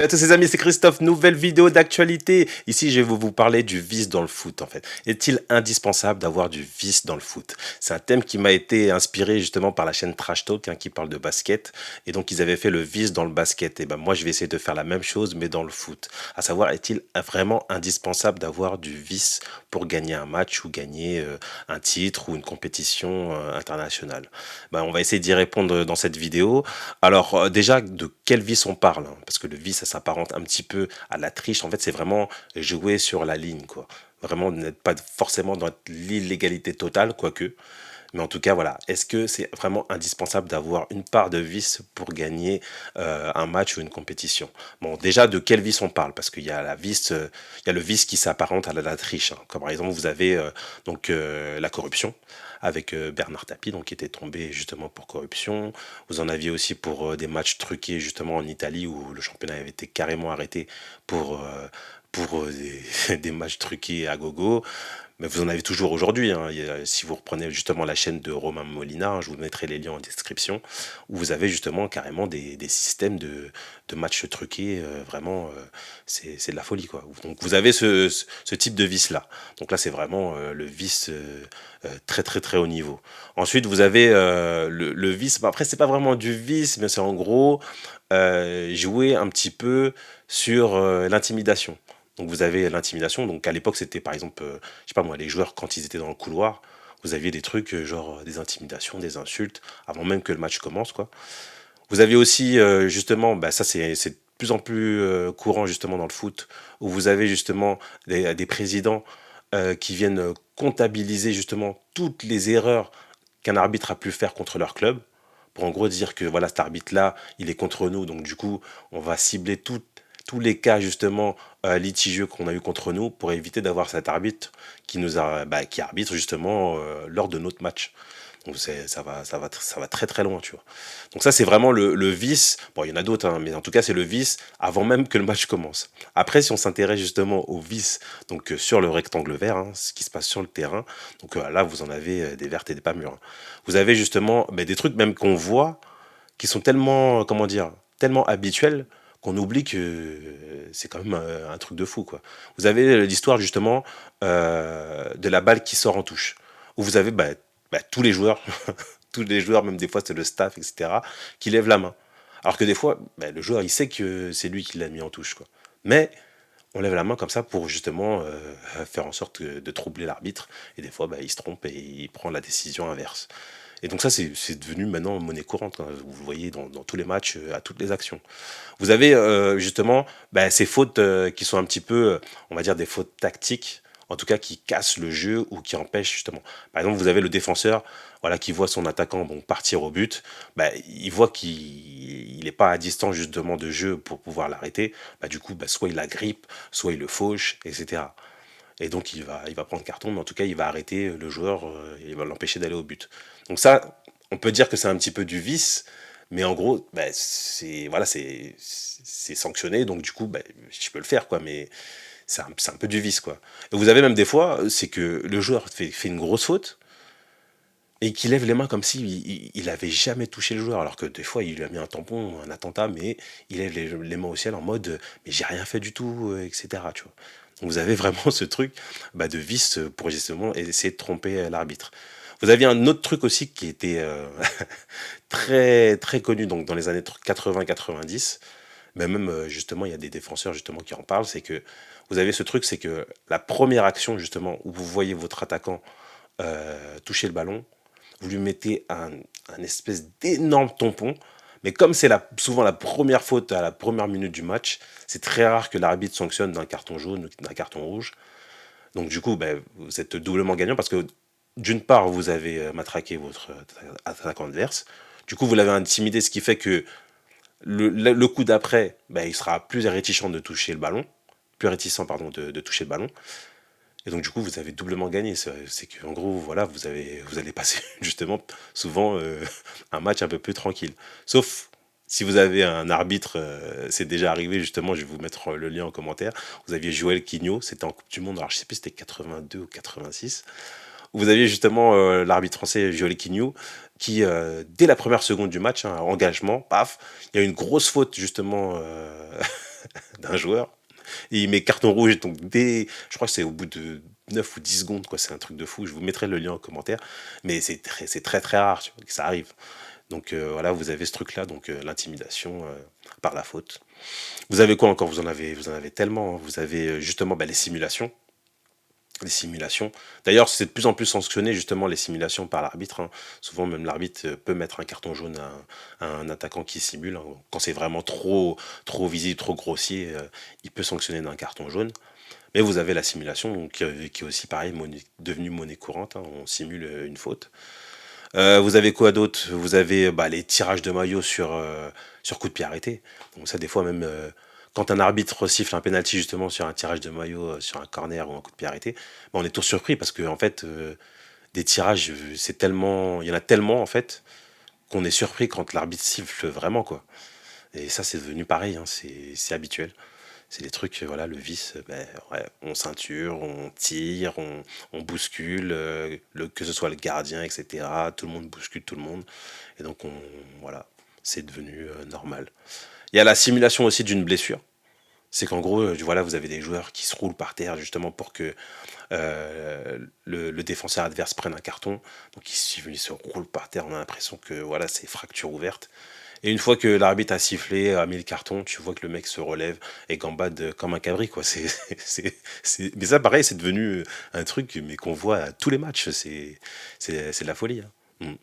Salut à tous les amis, c'est Christophe, nouvelle vidéo d'actualité. Ici, je vais vous parler du vice dans le foot en fait. Est-il indispensable d'avoir du vice dans le foot? C'est un thème qui m'a été inspiré justement par la chaîne Trash Talk qui parle de basket. Et donc, ils avaient fait le vice dans le basket. Et ben moi, je vais essayer de faire la même chose mais dans le foot. À savoir, est-il vraiment indispensable d'avoir du vice pour gagner un match ou gagner un titre ou une compétition internationale? Ben, on va essayer d'y répondre dans cette vidéo. Alors déjà, de quel vice on parle, hein? Parce que le vice, ça s'apparente un petit peu à la triche. En fait, c'est vraiment jouer sur la ligne, quoi. Vraiment, n'être pas forcément dans l'illégalité totale, quoique. Mais en tout cas, voilà. Est-ce que c'est vraiment indispensable d'avoir une part de vice pour gagner un match ou une compétition? Bon, déjà, de quel vice on parle? Parce qu'il y a la vice, il y a le vice qui s'apparente à la triche, hein. Comme par exemple, vous avez la corruption avec Bernard Tapie, donc qui était tombé justement pour corruption. Vous en aviez aussi pour des matchs truqués justement en Italie où le championnat avait été carrément arrêté pour des matchs truqués à gogo. Mais vous en avez toujours aujourd'hui, hein. Si vous reprenez justement la chaîne de Romain Molina, hein, je vous mettrai les liens en description, où vous avez justement carrément des systèmes de matchs truqués, vraiment, c'est de la folie, quoi. Donc vous avez ce type de vice-là. Donc là, c'est vraiment le vice très très très haut niveau. Ensuite, vous avez le vice, bah, après, c'est pas vraiment du vice, mais c'est en gros jouer un petit peu sur l'intimidation. Donc vous avez l'intimidation. Donc à l'époque, c'était par exemple, je sais pas moi, les joueurs quand ils étaient dans le couloir, vous aviez des trucs genre des intimidations, des insultes, avant même que le match commence, quoi. Vous aviez aussi justement, bah, ça c'est de plus en plus courant justement dans le foot, où vous avez justement des présidents qui viennent comptabiliser justement toutes les erreurs qu'un arbitre a pu faire contre leur club, pour en gros dire que voilà, cet arbitre-là, il est contre nous, donc du coup, on va cibler tous les cas justement litigieux qu'on a eu contre nous pour éviter d'avoir cet arbitre qui nous a, bah, qui arbitre justement lors de notre match. Donc ça va très très loin, tu vois. Donc ça, c'est vraiment le vice. Bon, il y en a d'autres, hein, mais en tout cas, c'est le vice avant même que le match commence. Après, si on s'intéresse justement au vice, donc sur le rectangle vert, hein, ce qui se passe sur le terrain, donc là, vous en avez des vertes et des pas mûres, hein. Vous avez justement des trucs même qu'on voit qui sont tellement, comment dire, tellement habituels qu'on oublie que c'est quand même un truc de fou, quoi. Vous avez l'histoire justement de la balle qui sort en touche, où vous avez tous les joueurs, tous les joueurs, même des fois c'est le staff, etc., qui lèvent la main. Alors que des fois, le joueur, il sait que c'est lui qui l'a mis en touche, quoi. Mais on lève la main comme ça pour justement faire en sorte de troubler l'arbitre. Et des fois, il se trompe et il prend la décision inverse. Et donc ça, c'est devenu maintenant monnaie courante, hein. Vous le voyez dans tous les matchs, à toutes les actions. Vous avez justement ces fautes qui sont un petit peu, on va dire, des fautes tactiques, en tout cas qui cassent le jeu ou qui empêchent justement. Par exemple, vous avez le défenseur, voilà, qui voit son attaquant bon, partir au but, il voit qu'il n'est pas à distance justement de jeu pour pouvoir l'arrêter. Du coup, soit il la grippe, soit il le fauche, etc. Et donc il va prendre carton, mais en tout cas il va arrêter le joueur, il va l'empêcher d'aller au but. Donc ça, on peut dire que c'est un petit peu du vice, mais en gros, c'est voilà, c'est sanctionné, donc du coup, je peux le faire, quoi, mais c'est un peu du vice, quoi. Et vous avez même des fois, c'est que le joueur fait une grosse faute, et qu'il lève les mains comme s'il il avait jamais touché le joueur, alors que des fois il lui a mis un tampon, un attentat, mais il lève les mains au ciel en mode mais j'ai rien fait du tout, etc. Tu vois. Donc vous avez vraiment ce truc de vice pour justement essayer de tromper l'arbitre. Vous aviez un autre truc aussi qui était très très connu donc dans les années 80-90, mais même justement il y a des défenseurs justement qui en parlent, c'est que vous avez ce truc, c'est que la première action justement où vous voyez votre attaquant toucher le ballon, vous lui mettez un espèce d'énorme tampon. Mais comme c'est souvent la première faute à la première minute du match, c'est très rare que l'arbitre sanctionne d'un carton jaune ou d'un carton rouge. Donc du coup, vous êtes doublement gagnant parce que d'une part, vous avez matraqué votre attaquant adverse. Du coup, vous l'avez intimidé, ce qui fait que le coup d'après, il sera plus réticent de toucher le ballon, plus réticent pardon de toucher le ballon. Et donc du coup, vous avez doublement gagné. C'est qu'en gros, voilà, vous allez passer justement souvent un match un peu plus tranquille. Sauf si vous avez un arbitre, c'est déjà arrivé justement, je vais vous mettre le lien en commentaire. Vous aviez Joël Quigno, c'était en Coupe du Monde, alors je sais plus si c'était 82 ou 86. Vous aviez justement l'arbitre français Joël Quigno qui, dès la première seconde du match, hein, engagement, paf, il y a une grosse faute justement d'un joueur, et il met carton rouge, donc je crois que c'est au bout de 9 ou 10 secondes, quoi, c'est un truc de fou, je vous mettrai le lien en commentaire, mais c'est très très rare, tu vois, que ça arrive. Donc voilà, vous avez ce truc-là, donc l'intimidation par la faute. Vous avez quoi encore? Vous en avez tellement, hein. Vous avez justement bah, les simulations. Les simulations. D'ailleurs, c'est de plus en plus sanctionné justement les simulations par l'arbitre, hein. Souvent, même l'arbitre peut mettre un carton jaune à un attaquant qui simule, hein. Quand c'est vraiment trop visible, trop grossier, il peut sanctionner d'un carton jaune. Mais vous avez la simulation, donc, qui est aussi pareil, devenue monnaie courante, hein. On simule une faute. Vous avez quoi d'autre? Vous avez bah, les tirages de maillot sur coup de pied arrêté. Donc ça, des fois même, quand un arbitre siffle un penalty justement sur un tirage de maillot, sur un corner ou un coup de pied arrêté, bah, on est tous surpris parce que en fait, des tirages, c'est tellement, il y en a tellement en fait qu'on est surpris quand l'arbitre siffle vraiment quoi. Et ça, c'est devenu pareil, hein, c'est habituel. C'est des trucs, voilà, le vice, ben, ouais, on ceinture, on tire, on bouscule, que ce soit le gardien, etc. Tout le monde bouscule tout le monde. Et donc, voilà, c'est devenu normal. Il y a la simulation aussi d'une blessure. C'est qu'en gros, voilà, vous avez des joueurs qui se roulent par terre justement pour que le défenseur adverse prenne un carton. Donc, ils se roulent par terre. On a l'impression que voilà, c'est fracture ouverte. Et une fois que l'arbitre a sifflé, a mis le carton, tu vois que le mec se relève et gambade comme un cabri, quoi. Mais ça, pareil, c'est devenu un truc mais qu'on voit à tous les matchs. C'est de la folie, hein. Mm.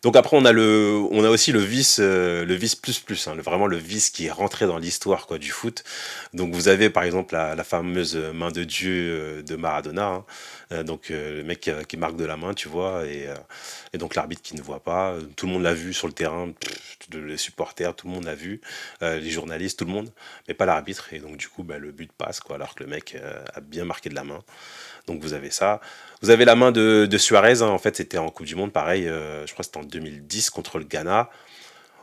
Donc après, on a aussi le vice plus plus, hein, vraiment le vice qui est rentré dans l'histoire quoi du foot. Donc vous avez par exemple la fameuse main de Dieu de Maradona, hein. Donc le mec qui marque de la main, tu vois, et donc l'arbitre qui ne voit pas. Tout le monde l'a vu sur le terrain, les supporters, tout le monde l'a vu, les journalistes, tout le monde, mais pas l'arbitre. Et donc du coup, bah, le but passe, quoi, alors que le mec a bien marqué de la main. Donc vous avez ça. Vous avez la main de Suarez, hein. En fait, c'était en Coupe du Monde, pareil, je crois que c'était en 2010 contre le Ghana.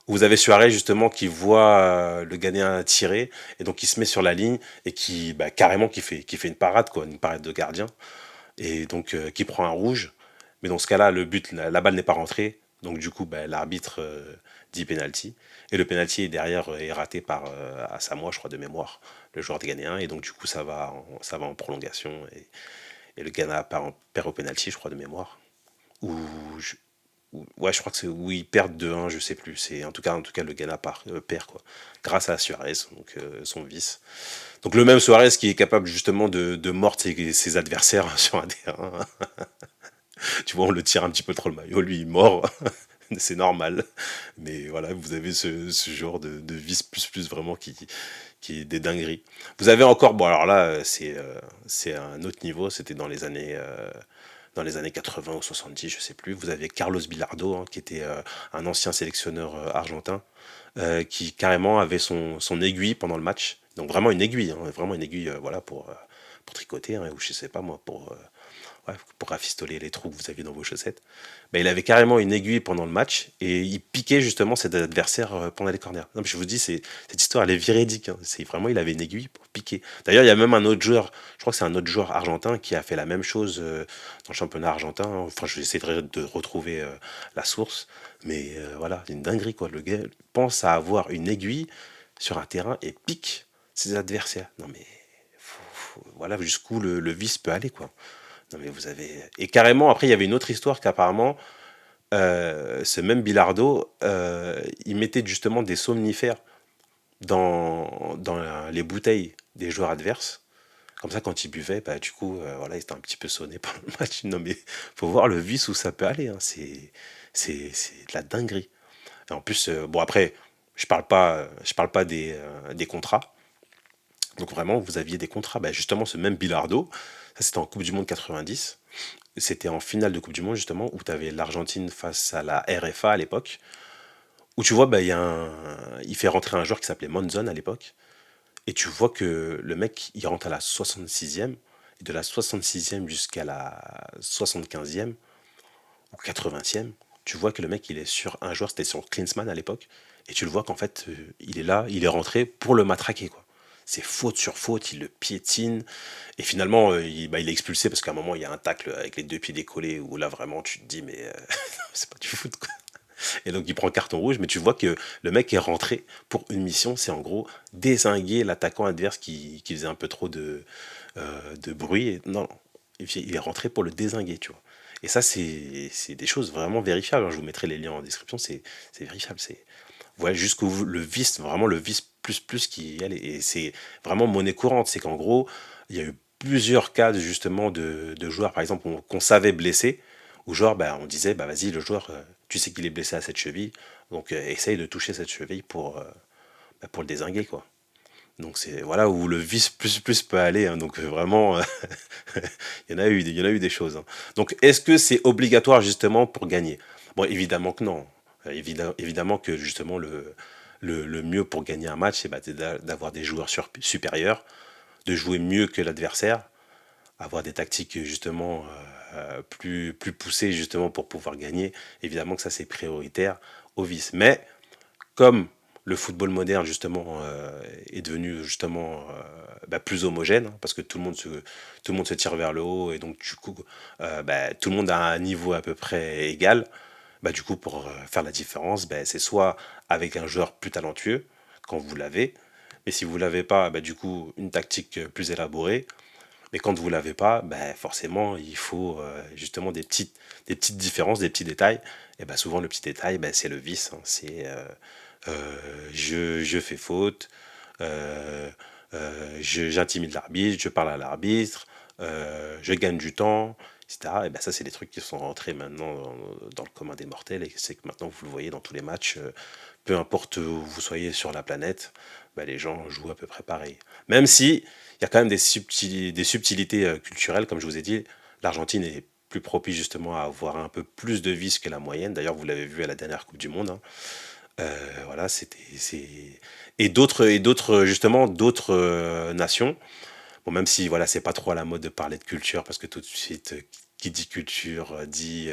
Vous avez Suarez justement qui voit le Ghanéen tirer et donc il se met sur la ligne et qui bah, carrément qui fait une parade quoi, une parade de gardien et donc qui prend un rouge. Mais dans ce cas-là, le but, la balle n'est pas rentrée. Donc du coup, bah, l'arbitre dit penalty. Et le penalty derrière est raté par Asamoah, je crois, de mémoire, le joueur ghanéen. Et donc du coup, ça va en prolongation. Et le Ghana perd au penalty, je crois, de mémoire. Ou, ouais, je crois que c'est où ils perdent 2-1, je sais plus. En tout cas le Ghana perd, quoi. Grâce à Suarez, donc son vice. Donc le même Suarez qui est capable justement de mordre ses adversaires sur un terrain. Tu vois, on le tire un petit peu trop le maillot, lui il mord, c'est normal. Mais voilà, vous avez ce genre de vice plus plus vraiment qui est des dingueries. Vous avez encore, bon alors là, c'est un autre niveau, c'était dans les années 80 ou 70, je sais plus. Vous avez Carlos Bilardo, hein, qui était un ancien sélectionneur argentin, qui carrément avait son aiguille pendant le match. Donc vraiment une aiguille, hein, vraiment une aiguille, voilà, pour tricoter, hein, ou je sais pas moi, ouais, pour rafistoler les trous que vous aviez dans vos chaussettes. Mais il avait carrément une aiguille pendant le match et il piquait justement ses adversaires pendant les corners. Non, mais je vous dis, cette histoire, elle est véridique, hein. C'est vraiment, il avait une aiguille pour piquer. D'ailleurs, il y a même un autre joueur, je crois que c'est un autre joueur argentin qui a fait la même chose dans le championnat argentin. Enfin, je vais essayer de retrouver la source. Mais voilà, c'est une dinguerie, quoi. Le gars pense à avoir une aiguille sur un terrain et pique ses adversaires. Non, mais voilà jusqu'où le vice peut aller, quoi. Non, mais vous avez. Et carrément, après, il y avait une autre histoire qu'apparemment, ce même Bilardo, il mettait justement des somnifères dans les bouteilles des joueurs adverses. Comme ça, quand il buvait, bah, du coup, voilà, il était un petit peu sonné pendant le match. Non, mais faut voir le vice où ça peut aller, hein. C'est de la dinguerie. Et en plus, bon, après, je parle pas des contrats. Donc vraiment, vous aviez des contrats. Bah, justement, ce même Bilardo, ça c'était en Coupe du Monde 90. C'était en finale de Coupe du Monde, justement, où tu avais l'Argentine face à la RFA à l'époque. Où tu vois, bah, il fait rentrer un joueur qui s'appelait Monzon à l'époque. Et tu vois que le mec, il rentre à la 66e. Et de la 66e jusqu'à la 75e ou 80e, tu vois que le mec, il est sur un joueur, c'était sur Klinsmann à l'époque. Et tu le vois qu'en fait, il est là, il est rentré pour le matraquer, quoi. C'est faute sur faute, il le piétine. Et finalement, il est expulsé parce qu'à un moment, il y a un tacle avec les deux pieds décollés où là, vraiment, tu te dis, mais c'est pas du foot, quoi. Et donc il prend carton rouge, mais tu vois que le mec est rentré pour une mission, c'est en gros dézinguer l'attaquant adverse qui faisait un peu trop de bruit. Et non, il est rentré pour le dézinguer, tu vois. Et ça, c'est des choses vraiment vérifiables, hein. Je vous mettrai les liens en description, c'est vérifiable. C'est voilà, jusqu'au le vice, vraiment le vice plus qui y allait. Et c'est vraiment monnaie courante. C'est qu'en gros, il y a eu plusieurs cas justement de joueurs, par exemple, qu'on savait blessés, où genre, bah, on disait, bah vas-y, le joueur, tu sais qu'il est blessé à cette cheville, donc essaye de toucher cette cheville pour le dézinguer, quoi. Donc c'est voilà où le vice plus peut aller, hein. Donc vraiment, il y en a eu des choses, hein. Donc est-ce que c'est obligatoire justement pour gagner? Bon, évidemment que non. Évidemment que justement le mieux pour gagner un match, c'est d'avoir des joueurs supérieurs, de jouer mieux que l'adversaire, avoir des tactiques justement plus poussées justement pour pouvoir gagner. Évidemment que ça c'est prioritaire au vice. Mais comme le football moderne justement est devenu justement plus homogène, hein, parce que tout le monde se tire vers le haut et donc du coup tout le monde a un niveau à peu près égal. Bah, du coup pour faire la différence, c'est soit avec un joueur plus talentueux quand vous l'avez, mais si vous l'avez pas, du coup une tactique plus élaborée. Mais quand vous l'avez pas, forcément il faut justement des petites différences, des petits détails. Et souvent le petit détail, c'est le vice, hein. C'est je fais faute, j'intimide l'arbitre, je parle à l'arbitre, je gagne du temps, etc. Et ça, c'est des trucs qui sont rentrés maintenant dans le commun des mortels, et c'est que maintenant, vous le voyez dans tous les matchs, peu importe où vous soyez sur la planète, les gens jouent à peu près pareil. Même si il y a quand même des subtilités culturelles, comme je vous ai dit, l'Argentine est plus propice justement à avoir un peu plus de vices que la moyenne. D'ailleurs, vous l'avez vu à la dernière Coupe du Monde, hein. Voilà, et d'autres justement d'autres nations. Bon, même si voilà, c'est pas trop à la mode de parler de culture parce que tout de suite, qui dit culture dit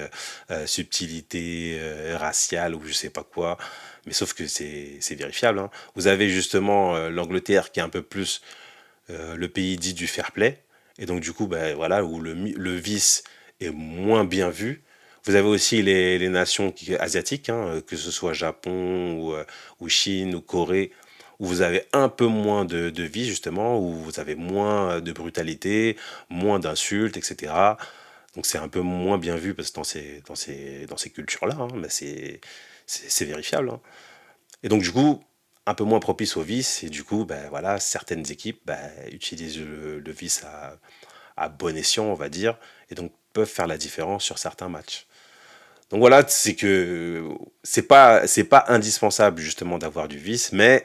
subtilité raciale ou je sais pas quoi. Mais sauf que c'est vérifiable, hein. Vous avez justement l'Angleterre qui est un peu plus le pays dit du fair play, et donc du coup, voilà, où le vice est moins bien vu. Vous avez aussi les nations asiatiques, hein, que ce soit Japon ou Chine ou Corée, où vous avez un peu moins de vice justement, où vous avez moins de brutalité, moins d'insultes, etc. Donc c'est un peu moins bien vu parce que dans ces cultures-là, hein, c'est vérifiable, hein. Et donc, du coup, un peu moins propice au vice. Et du coup, voilà, certaines équipes utilisent le vice à bon escient, on va dire. Et donc, peuvent faire la différence sur certains matchs. Donc voilà, c'est que c'est pas indispensable justement d'avoir du vice, mais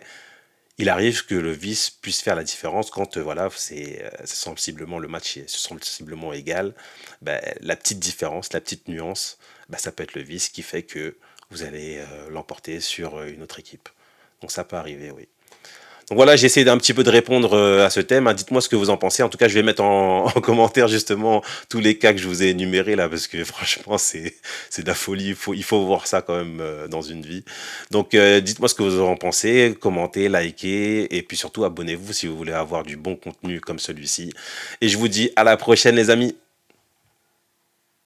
il arrive que le vice puisse faire la différence quand voilà, c'est sensiblement le match est sensiblement égal. La petite différence, la petite nuance, ça peut être le vice qui fait que vous allez l'emporter sur une autre équipe. Donc ça peut arriver, oui. Donc voilà, j'ai essayé d'un petit peu de répondre à ce thème, hein. Dites-moi ce que vous en pensez. En tout cas, je vais mettre en commentaire justement tous les cas que je vous ai énumérés là, parce que franchement, c'est de la folie. Il faut voir ça quand même dans une vie. Donc dites-moi ce que vous en pensez, commentez, likez, et puis surtout abonnez-vous si vous voulez avoir du bon contenu comme celui-ci. Et je vous dis à la prochaine, les amis.